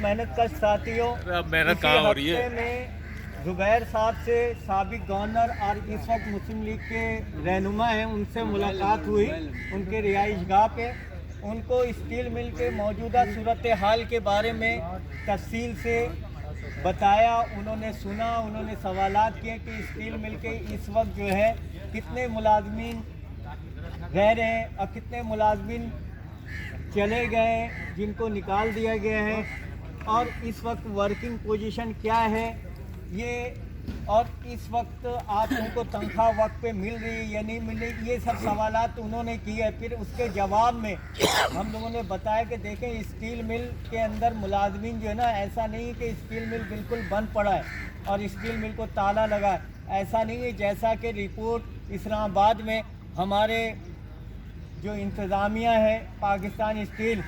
मेहनत कश साथियों, अब मेहनत इसी कहाँ हो रही है? हफ्ते में जुबैर साहब से, साबिक गवर्नर और इस वक्त मुस्लिम लीग के रहनुमा हैं, उनसे मुलाकात हुई उनके रिहाइशगाह पे। उनको स्टील मिल के मौजूदा सूरत हाल के बारे में तफसील से बताया। उन्होंने सुना, उन्होंने सवालात किए कि स्टील मिल के इस वक्त जो है कितने मुलाजमीन रह रहे हैं और कितने मुलाजमीन चले गए, जिनको निकाल दिया गया है, और इस वक्त वर्किंग पोजीशन क्या है ये, और इस वक्त आप उनको तनख्वाह वक्त पे मिल रही है या नहीं मिल रही, ये सब सवालात उन्होंने किए। फिर उसके जवाब में हम लोगों ने बताया कि देखें, स्टील मिल के अंदर मुलाजमीन जो है ना, ऐसा नहीं है कि स्टील मिल बिल्कुल बंद पड़ा है और स्टील मिल को ताला लगा है, ऐसा नहीं है। जैसा कि रिपोर्ट इस्लामाबाद में हमारे जो इंतज़ामिया है पाकिस्तान स्टील,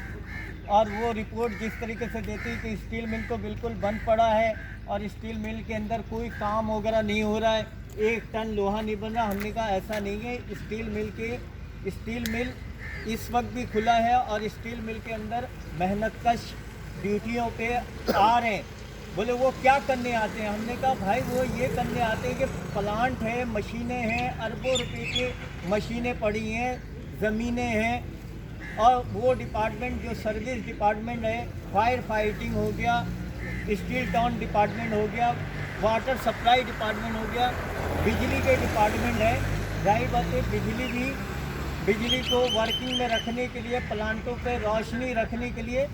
और वो रिपोर्ट जिस तरीके से देती है कि स्टील मिल तो बिल्कुल बंद पड़ा है और स्टील मिल के अंदर कोई काम वगैरह नहीं हो रहा है, 1 टन लोहा नहीं बन रहा, हमने कहा ऐसा नहीं है। स्टील मिल इस वक्त भी खुला है और स्टील मिल के अंदर मेहनतकश ड्यूटियों पे आ रहे हैं। बोले वो क्या करने आते हैं? हमने कहा भाई वो ये करने आते हैं कि प्लांट है, मशीनें हैं, अरबों रुपए की मशीनें पड़ी हैं, ज़मीनें हैं, और वो डिपार्टमेंट जो सर्विस डिपार्टमेंट है, फायर फाइटिंग हो गया, स्टील टाउन डिपार्टमेंट हो गया, वाटर सप्लाई डिपार्टमेंट हो गया, बिजली के डिपार्टमेंट है। जाहिर बात है बिजली को वर्किंग में रखने के लिए, प्लांटों पे रोशनी रखने के लिए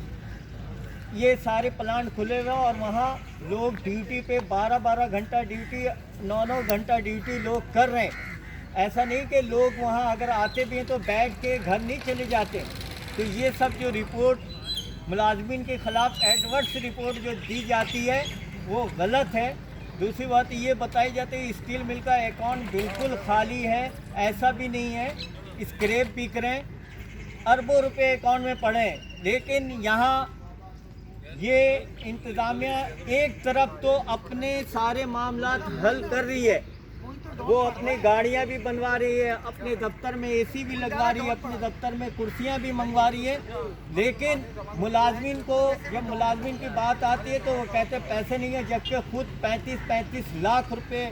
ये सारे प्लांट खुले हुए, और वहाँ लोग ड्यूटी पे 12-12 घंटा ड्यूटी, 9-9 घंटा ड्यूटी लोग कर रहे हैं। ऐसा नहीं कि लोग वहाँ अगर आते भी हैं तो बैठ के घर नहीं चले जाते। तो ये सब जो रिपोर्ट मुलाजमीन के ख़िलाफ़ एडवर्स रिपोर्ट जो दी जाती है वो गलत है। दूसरी बात ये बताई जाती है स्टील मिल का अकाउंट बिल्कुल खाली है, ऐसा भी नहीं है। स्क्रैप बिक रहे हैं, अरबों रुपए अकाउंट में पड़े हैं, लेकिन यहाँ ये इंतज़ामिया एक तरफ तो अपने सारे मामलात हल कर रही है, वो अपनी गाड़ियाँ भी बनवा रही है, अपने दफ्तर में एसी भी लगवा रही है, अपने दफ्तर में कुर्सियाँ भी मंगवा रही है, लेकिन मुलाजमीन को जब मुलाजमीन की बात आती है तो वो कहते हैं पैसे नहीं है, जबकि खुद 35-35 लाख रुपए,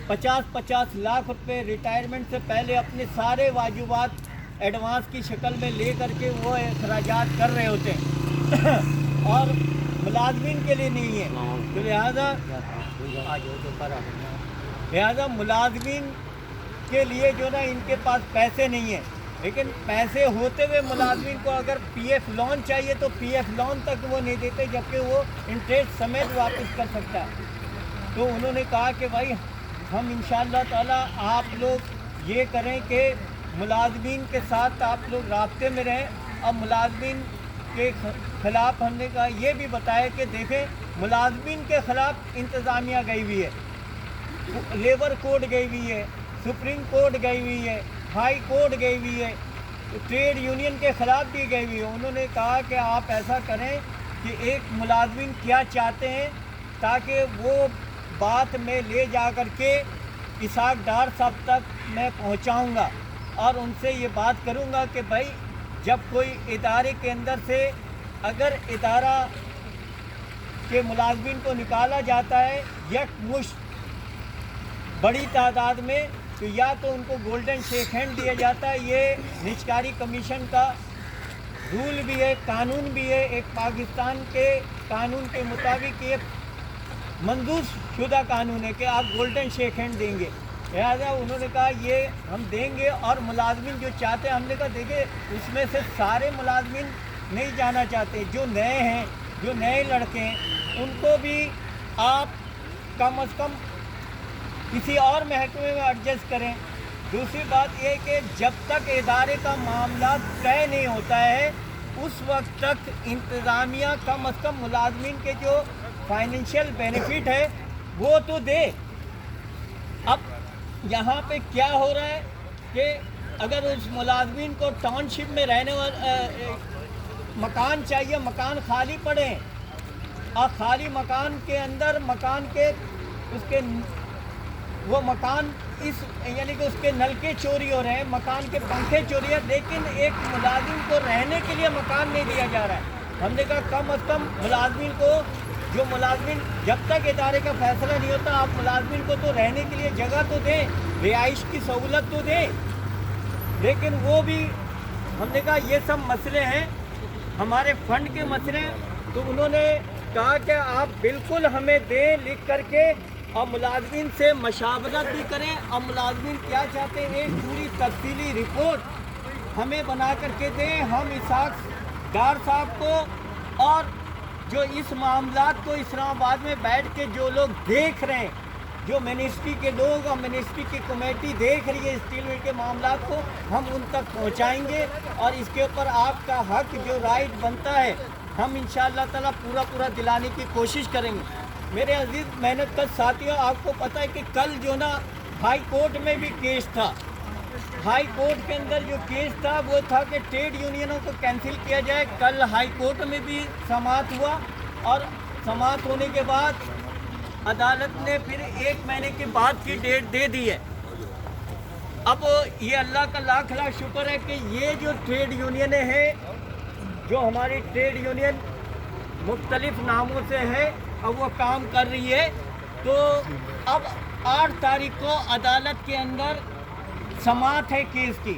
50-50 लाख रुपए रिटायरमेंट से पहले अपने सारे वाजिबात एडवांस की शक्ल में ले करके वो अखराजात कर रहे होते हैं और मुलाजमीन के लिए नहीं है। तो लिहाजा मुलाजमीन के लिए जो ना इनके पास पैसे नहीं है, लेकिन पैसे होते हुए मुलाजमीन को अगर पीएफ लोन चाहिए तो पीएफ लोन तक वो नहीं देते, जबकि वो इंटरेस्ट समेत वापस कर सकता है। तो उन्होंने कहा कि भाई हम इंशाअल्लाह ताला आप लोग ये करें कि मुलाजमीन के साथ आप लोग राब्ते में रहें। और मुलाजमीन के ख़िलाफ़ हमने कहा ये भी बताया कि देखें मुलाजमीन के ख़िलाफ़ इंतज़ामिया गई हुई है, लेबर कोड गई हुई है, सुप्रीम कोर्ट गई हुई है, हाई कोर्ट गई हुई है, ट्रेड यूनियन के ख़िलाफ़ भी गई हुई है। उन्होंने कहा कि आप ऐसा करें कि एक मुलाजमीन क्या चाहते हैं, ताकि वो बात में ले जा कर के इसाक डार साहब तक मैं पहुंचाऊंगा और उनसे ये बात करूंगा कि भाई जब कोई इदारे के अंदर से अगर इदारा के मुलाजमीन को निकाला जाता है यकमुश्त बड़ी तादाद में, तो या तो उनको गोल्डन शेक हैंड दिया जाता है। ये निजकारी कमीशन का रूल भी है, कानून भी है, एक पाकिस्तान के कानून के मुताबिक ये मंजूर शुदा कानून है कि आप गोल्डन शेक हैंड देंगे। लिहाजा उन्होंने कहा ये हम देंगे, और मुलाजमीन जो चाहते हैं, हमने कहा देखिए उसमें से सारे मुलाजमीन नहीं जाना चाहते, जो नए हैं, जो नए लड़के हैं, उनको भी आप कम अज़ कम किसी और महकमे में एडजस्ट करें। दूसरी बात यह कि जब तक इदारे का मामला तय नहीं होता है उस वक्त तक इंतज़ामिया कम अज़ कम मुलाजमीन के जो फाइनेंशियल बेनिफिट है वो तो दे। अब यहाँ पे क्या हो रहा है कि अगर उस मुलाजमीन को टाउनशिप में रहने वाला मकान चाहिए, मकान खाली पड़े और खाली मकान के अंदर मकान के उसके वो मकान इस यानी कि उसके नलके चोरी हो रहे हैं, मकान के पंखे चोरी है, लेकिन एक मुलाजिम को रहने के लिए मकान नहीं दिया जा रहा है। हमने कहा कम अज़ कम मुलाजमिन को, जो मुलाजमिन जब तक इदारे का फैसला नहीं होता, आप मुलाजमिन को तो रहने के लिए जगह तो दें, रिहाइश की सहूलत तो दें। लेकिन वो भी हमने कहा ये सब मसले हैं, हमारे फंड के मसले हैं। तो उन्होंने कहा कि आप बिल्कुल हमें दें लिख करके, और मुलाजमिन से मशावरत भी करें, और मुलाजमिन क्या चाहते हैं एक पूरी तफसीली रिपोर्ट हमें बना करके दें। हम इसहाक डार साहब को और जो इस मामलात को इस्लामाबाद में बैठ के जो लोग देख रहे हैं, जो मिनिस्ट्री के लोग और मिनिस्ट्री की कमेटी देख रही है स्टील मिल के मामलात को, हम उन तक पहुंचाएंगे। और इसके ऊपर आपका हक जो राइट बनता है, हम इंशाअल्लाह ताला पूरा दिलाने की कोशिश करेंगे। मेरे अजीज मेहनतकश साथियों, आपको पता है कि कल जो ना हाई कोर्ट में भी केस था। हाई कोर्ट के अंदर जो केस था वो था कि ट्रेड यूनियनों को कैंसिल किया जाए। कल हाई कोर्ट में भी समाअत हुआ, और समाअत होने के बाद अदालत ने फिर 1 महीने के बाद की डेट दे दी है। अब ये अल्लाह का लाख शुक्र है कि ये जो ट्रेड यूनियनें हैं, जो हमारी ट्रेड यूनियन मुख्तलिफ नामों से है, अब वो काम कर रही है। तो अब 8 तारीख को अदालत के अंदर समाअत है केस की।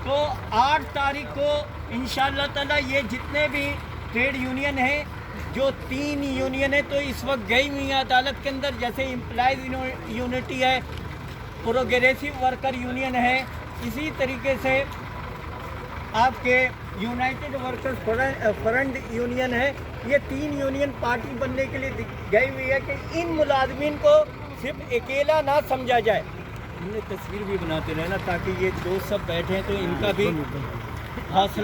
तो 8 तारीख को इंशाअल्लाह ताला ये जितने भी ट्रेड यूनियन हैं, जो 3 यूनियन है तो इस वक्त गई हुई हैं अदालत के अंदर, जैसे एम्प्लॉयज़ यूनिटी है, प्रोग्रेसिव वर्कर यूनियन है, इसी तरीके से आपके यूनाइटेड वर्कर्स फ्रंट यूनियन है। ये 3 यूनियन पार्टी बनने के लिए गई हुई है कि इन मुलाजमीन को सिर्फ अकेला ना समझा जाए। हमने तस्वीर भी बनाते रहे ना, ताकि ये दोस्त सब बैठे हैं तो इनका भी हौसला